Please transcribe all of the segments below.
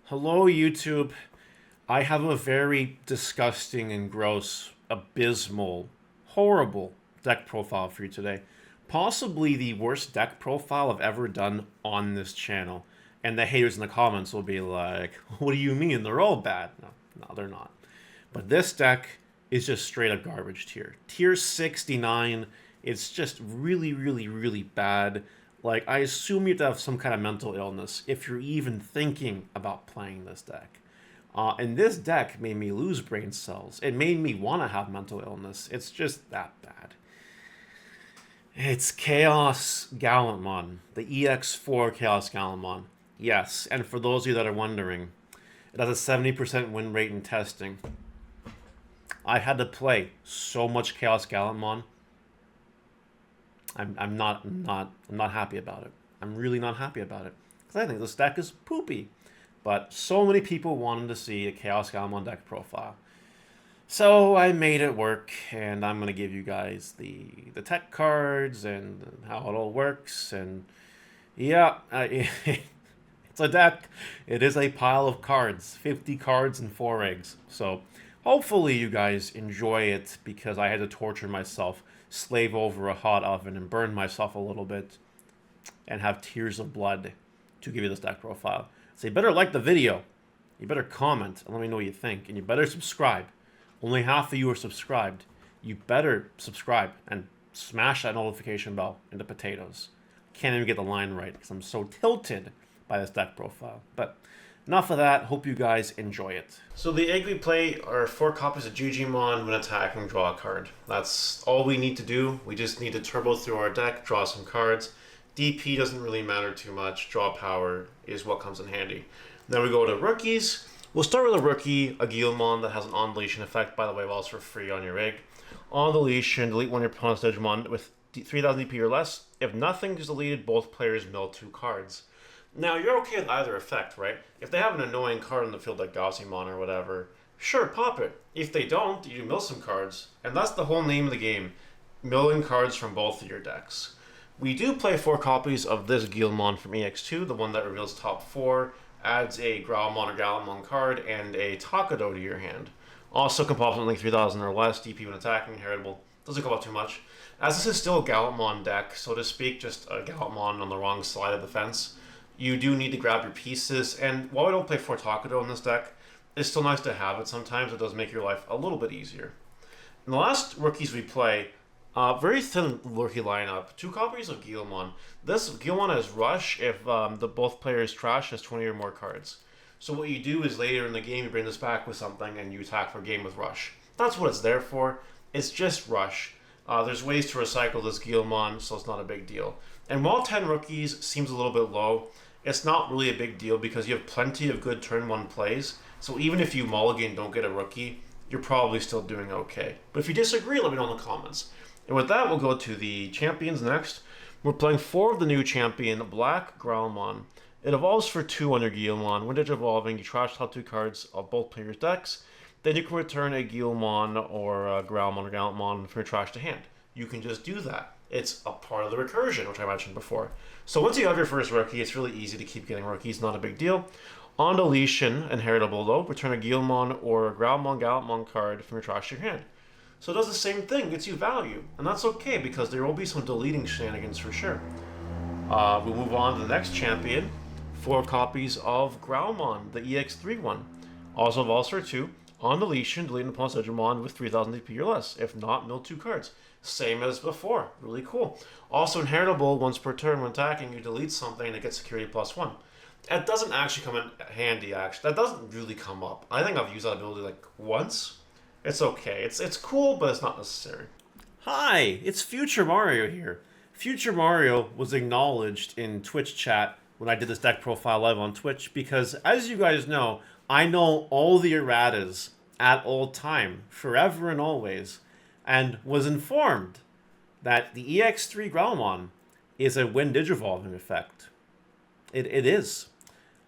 Hello, YouTube. I have a very disgusting and gross, abysmal, horrible deck profile for you today. Possibly the worst deck profile I've ever done on this channel. And the haters in the comments will be like, what do you mean? They're all bad. No, they're not. But this deck is just straight up garbage tier. Tier 69, it's just really, really, really bad. Like, I assume you have to have some kind of mental illness if you're even thinking about playing this deck. And this deck made me lose brain cells. It made me want to have mental illness. It's just that bad. It's Chaos Gallantmon, the EX4 Chaos Gallantmon. Yes, and for those of you that are wondering, it has a 70% win rate in testing. I had to play so much Chaos Gallantmon. I'm not happy about it. I'm really not happy about it because I think this deck is poopy. But so many people wanted to see a Chaos Gallantmon deck profile, so I made it work, and I'm gonna give you guys the tech cards and how it all works. And yeah, it's a deck. It is a pile of cards, 50 cards and 4 eggs. So hopefully you guys enjoy it because I had to torture myself, slave over a hot oven, and burn myself a little bit, and have tears of blood to give you this deck profile. So you better like the video, you better comment, and let me know what you think, and you better subscribe. Only half of you are subscribed. You better subscribe and smash that notification bell into potatoes. Can't even get the line right because I'm so tilted by this deck profile. But enough of that. Hope you guys enjoy it. So the egg we play are 4 copies of Digimon. When attacking, draw a card. That's all we need to do. We just need to turbo through our deck, draw some cards. DP doesn't really matter too much. Draw power is what comes in handy. Then we go to rookies. We'll start with a rookie, a Guilmon that has an on-deletion effect, by the way, while it's for free on your egg. On-deletion, delete one of your opponent's Digimon with 3000 DP or less. If nothing is deleted, both players mill 2 cards. Now, you're okay with either effect, right? If they have an annoying card in the field like Gaussymon or whatever, sure, pop it. If they don't, you mill some cards. And that's the whole name of the game, milling cards from both of your decks. We do play 4 copies of this Guilmon from EX2, the one that reveals top 4, adds a Growlmon or Gallantmon card, and a Takado to your hand. Also can pop something like 3000 or less, DP when attacking, inheritable. Doesn't come up too much. As this is still a Gallantmon deck, so to speak, just a Gallantmon on the wrong side of the fence, you do need to grab your pieces, and while we don't play 4 Takado in this deck, it's still nice to have it sometimes. It does make your life a little bit easier. In the last rookies we play, very thin rookie lineup. 2 copies of Guilmon. This Guilmon has Rush if the both players' trash has 20 or more cards. So what you do is later in the game you bring this back with something and you attack for a game with Rush. That's what it's there for. It's just Rush. There's ways to recycle this Guilmon, so it's not a big deal. And while 10 rookies seems a little bit low, it's not really a big deal because you have plenty of good turn 1 plays. So even if you mulligan and don't get a rookie, you're probably still doing okay. But if you disagree, let me know in the comments. And with that, we'll go to the champions next. We're playing 4 of the new champion, Black Growlmon. It evolves for 2 on your Guilmon. When it's evolving, you trash top 2 cards of both players' decks. Then you can return a Guilmon or a Growlmon or Gallantmon from your trash to hand. You can just do that. It's a part of the recursion, which I mentioned before. So once you have your first rookie, it's really easy to keep getting rookies, not a big deal. On deletion, inheritable though, return a Guilmon or a Growlmon Gallantmon card from your trash to your hand. So it does the same thing, gets you value. And that's okay, because there will be some deleting shenanigans for sure. We'll move on to the next champion. 4 copies of Growlmon, the EX3 one. Also evolves for 2. On deletion, delete an opponent's Digimon with 3000 DP or less. If not, mill 2 cards. Same as before. Really cool. Also inheritable, once per turn when attacking, you delete something and it gets security +1. That doesn't actually come in handy, actually. That doesn't really come up. I think I've used that ability like once. It's okay. It's cool, but it's not necessary. Hi, it's Future Mario here. Future Mario was acknowledged in Twitch chat when I did this deck profile live on Twitch because, as you guys know, I know all the erratas at all time, forever and always, and was informed that the EX3 Growlmon is a when Digivolving effect. It is.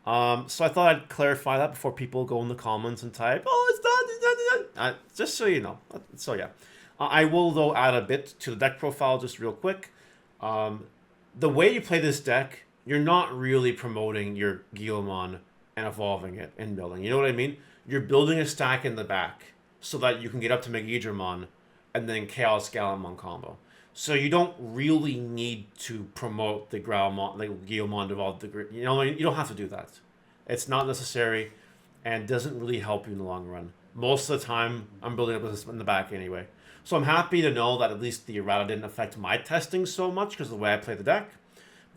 So I thought I'd clarify that before people go in the comments and type, oh, it's done. Just so you know. So yeah. I will, though, add a bit to the deck profile just real quick. The way you play this deck, you're not really promoting your Guilmon and evolving it and building. You know what I mean? You're building a stack in the back so that you can get up to Megidramon and then Chaos Galamon combo. So you don't really need to promote the Growlmon, like Guillemon evolved the, you know, you don't have to do that. It's not necessary and doesn't really help you in the long run. Most of the time, I'm building up this in the back anyway. So I'm happy to know that at least the errata didn't affect my testing so much because of the way I play the deck.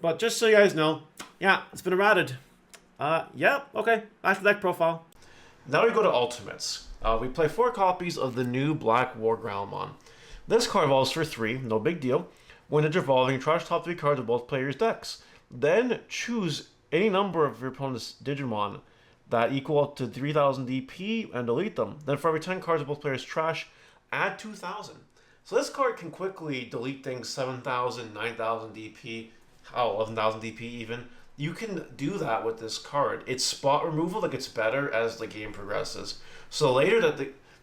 But just so you guys know, yeah, it's been errated. Yeah, okay, back to deck profile. Now we go to Ultimates. We play 4 copies of the new Black War Growlmon. This card evolves for 3, no big deal. When it's evolving, trash top 3 cards of both players' decks. Then choose any number of your opponent's Digimon that equal up to 3000 DP and delete them. Then for every 10 cards of both players' trash, add 2000. So this card can quickly delete things 7000, 9000 DP, 11,000 DP even. You can do that with this card. It's spot removal that gets better as the game progresses. So later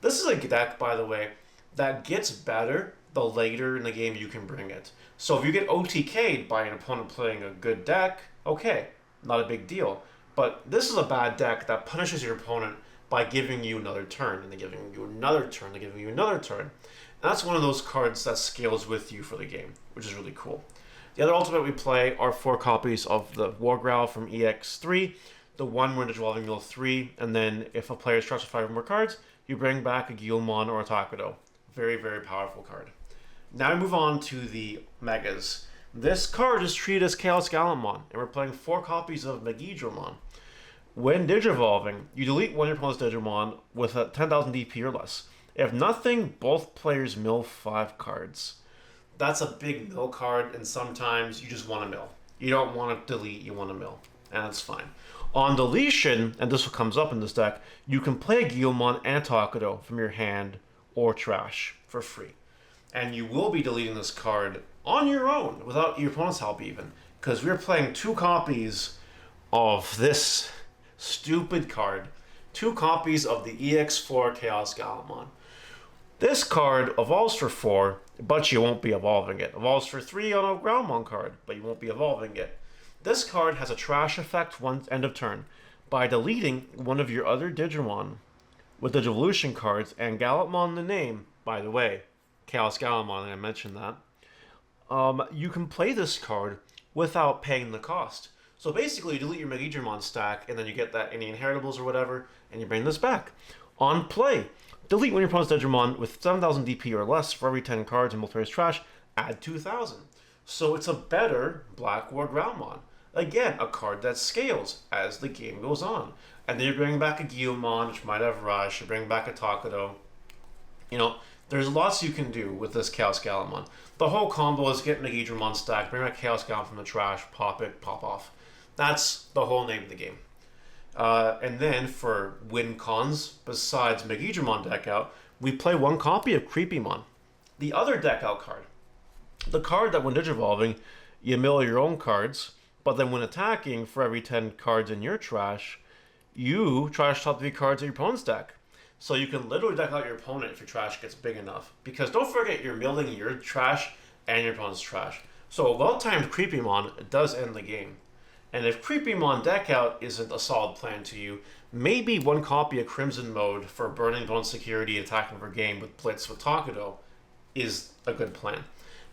this is a deck, by the way, that gets better the later in the game you can bring it. So if you get OTK'd by an opponent playing a good deck, okay, not a big deal. But this is a bad deck that punishes your opponent by giving you another turn, and then giving you another turn, and giving you another turn. And that's one of those cards that scales with you for the game, which is really cool. The other ultimate we play are 4 copies of the War Growl from EX3, the one where it's evolving mill 3, and then if a player starts with 5 or more cards, you bring back a Guillemon or a Takudo. Very, very powerful card. Now we move on to the Megas. This card is treated as Chaos Galamon, and we're playing 4 copies of Megidramon. When Digivolving, you delete one of your opponent's Digimon with a 10,000 DP or less. If nothing, both players mill 5 cards. That's a big mill card, and sometimes you just want to mill. You don't want to delete, you want to mill, and that's fine. On deletion, and this comes up in this deck, you can play a Guillemon and a Takudo from your hand or trash for free. And you will be deleting this card on your own, without your opponent's help even, because we're playing 2 copies of this stupid card. 2 copies of the EX4 Chaos Galamon. This card evolves for 4, but you won't be evolving it. Evolves for 3 on a Growlmon card, but you won't be evolving it. This card has a trash effect once end of turn. By deleting one of your other Digimon with the Digivolution cards and Gallopmon the name, by the way, Chaos Galamon, I mentioned that, you can play this card without paying the cost. So basically, you delete your Megidramon stack, and then you get that any inheritables or whatever, and you bring this back. On play, delete one of your opponent's Digimon with 7,000 DP or less for every 10 cards in both players' trash, add 2,000. So it's a better Black War Growlmon. Again, a card that scales as the game goes on. And then you're bringing back a Guillemon, which might have Rush, you're bringing back a Takudo. You know, there's lots you can do with this Chaos Galamon. The whole combo is get Megidramon stack, bring back Chaos Galamon from the trash, pop it, pop off. That's the whole name of the game. And then for win cons, besides Megidramon deck out, we play 1 copy of Creepymon. The other deck out card. The card that when Digivolving, you mill your own cards, but then when attacking, for every 10 cards in your trash, you trash top 3 cards in your opponent's deck. So you can literally deck out your opponent if your trash gets big enough. Because don't forget, you're milling your trash and your opponent's trash. So a well-timed Creepymon does end the game. And if Creepymon deck out isn't a solid plan to you, maybe 1 copy of Crimson Mode for burning opponent's security and attacking for game with Blitz with Takudo is a good plan.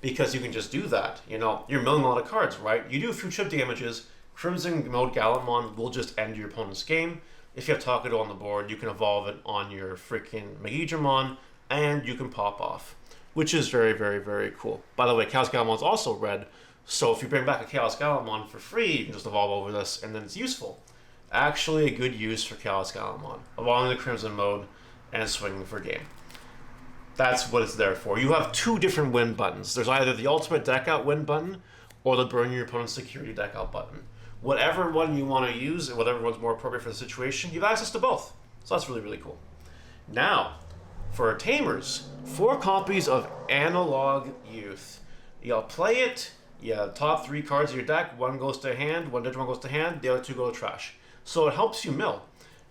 Because you can just do that. You know, you're milling a lot of cards, right? You do a few chip damages, Crimson Mode Gallantmon will just end your opponent's game. If you have Takudo on the board, you can evolve it on your freaking Megidramon, and you can pop off. Which is very, very, very cool. By the way, Chaos Galamon is also red, so if you bring back a Chaos Galamon for free, you can just evolve over this, and then it's useful. Actually a good use for Chaos Galamon. Evolving the Crimson Mode and swinging for game. That's what it's there for. You have 2 different win buttons. There's either the ultimate deck out win button or the burn your opponent's security deck out button. Whatever one you want to use and whatever one's more appropriate for the situation, you have access to both. So that's really, really cool. Now, for Tamers, 4 copies of Analog Youth. You'll play it, top 3 cards of your deck, 1 goes to hand, 1 Digimon goes to hand, the other 2 go to trash. So it helps you mill.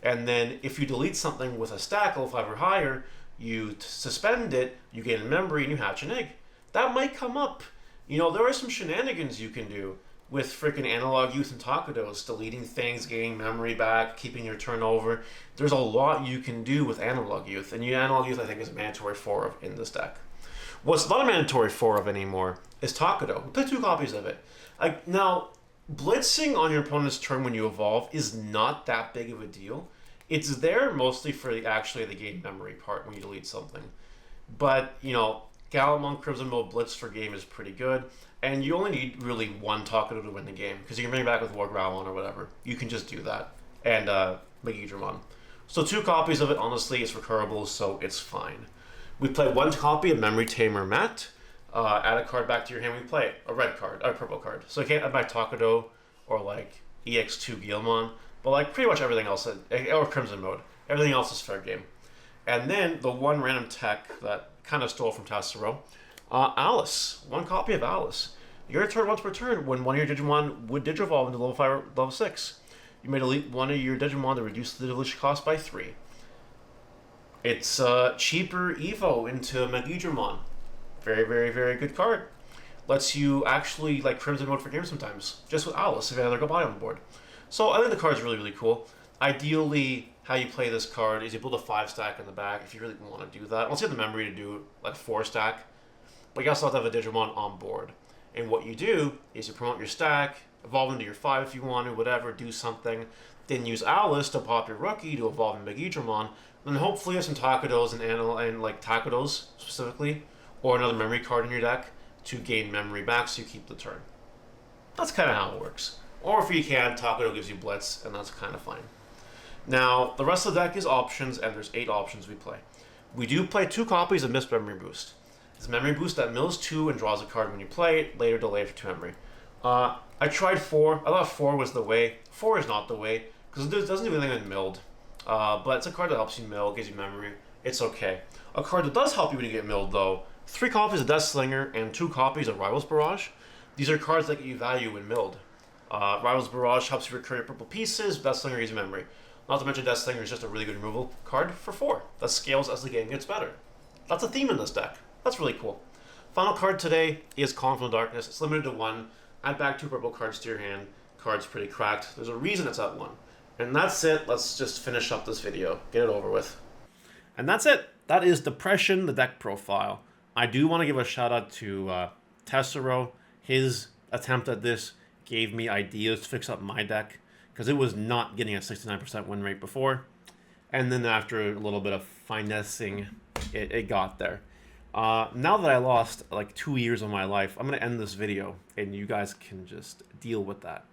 And then if you delete something with a stack level 5 or higher, you suspend it, you gain a memory, and you hatch an egg. That might come up. You know, there are some shenanigans you can do with freaking analog youth and Takudos, deleting things, gaining memory back, keeping your turnover. There's a lot you can do with analog youth, and analog youth I think is mandatory 4 of in this deck. What's not a mandatory 4 of anymore is Takudo. We play 2 copies of it. Now, blitzing on your opponent's turn when you evolve is not that big of a deal. It's there mostly for actually the game memory part when you delete something. But, Galamon Crimson Mode Blitz for game is pretty good. And you only need really 1 Takudo to win the game, because you can bring it back with War Growlon or whatever. You can just do that. And Megidramon. So 2 copies of it, honestly, it's recurable, so it's fine. We play 1 copy of Memory Tamer Matt. Add a card back to your hand. We play a red card, a purple card. So I can't add back Takudo or EX2 Guilmon, but pretty much everything else, or Crimson Mode. Everything else is fair game. And then the 1 random tech that kind of stole from Tessero, Alice. 1 copy of Alice. Your turn once per turn, when one of your Digimon would Digivolve into level 5 or level 6. You may delete one of your Digimon to reduce the deletion cost by 3. It's cheaper Evo into Megidramon. Very, very, very good card. Lets you actually Crimson Mode for game sometimes, just with Alice if you have another Gobai on board. So I think the card's really, really cool. Ideally, how you play this card is you build a 5 stack in the back if you really want to do that. Unless you have the memory to do 4 stack. But you also have to have a Digimon on board. And what you do is you promote your stack, evolve into your 5 if you want to, whatever, do something. Then use Alice to pop your rookie to evolve in Megidramon. Then hopefully have some Takudos and Takudos specifically, or another memory card in your deck to gain memory back so you keep the turn. That's kind of how it works. Or if you can, Takudo gives you Blitz, and that's kind of fine. Now, the rest of the deck is options, and there's 8 options we play. We do play 2 copies of Mist Memory Boost. It's a memory boost that mills 2 and draws a card when you play it, later delayed for 2 memory. I tried 4. I thought 4 was the way. 4 is not the way, because it doesn't do anything with milled. But it's a card that helps you mill, gives you memory. It's okay. A card that does help you when you get milled, though, 3 copies of Death Slinger and 2 copies of Rivals Barrage. These are cards that get you value when milled. Rivals Barrage helps you recur your purple pieces. Death Slinger gives you memory. Not to mention Death Slinger is just a really good removal card for 4. That scales as the game gets better. That's a theme in this deck. That's really cool. Final card today is Calling from the Darkness. It's limited to 1. Add back 2 purple cards to your hand. Card's pretty cracked. There's a reason it's at 1. And that's it. Let's just finish up this video. Get it over with. And that's it. That is Depression, the deck profile. I do want to give a shout out to Tessero. His attempt at this gave me ideas to fix up my deck, because it was not getting a 69% win rate before. And then after a little bit of finessing, it got there. Now that I lost 2 years of my life, I'm going to end this video, and you guys can just deal with that.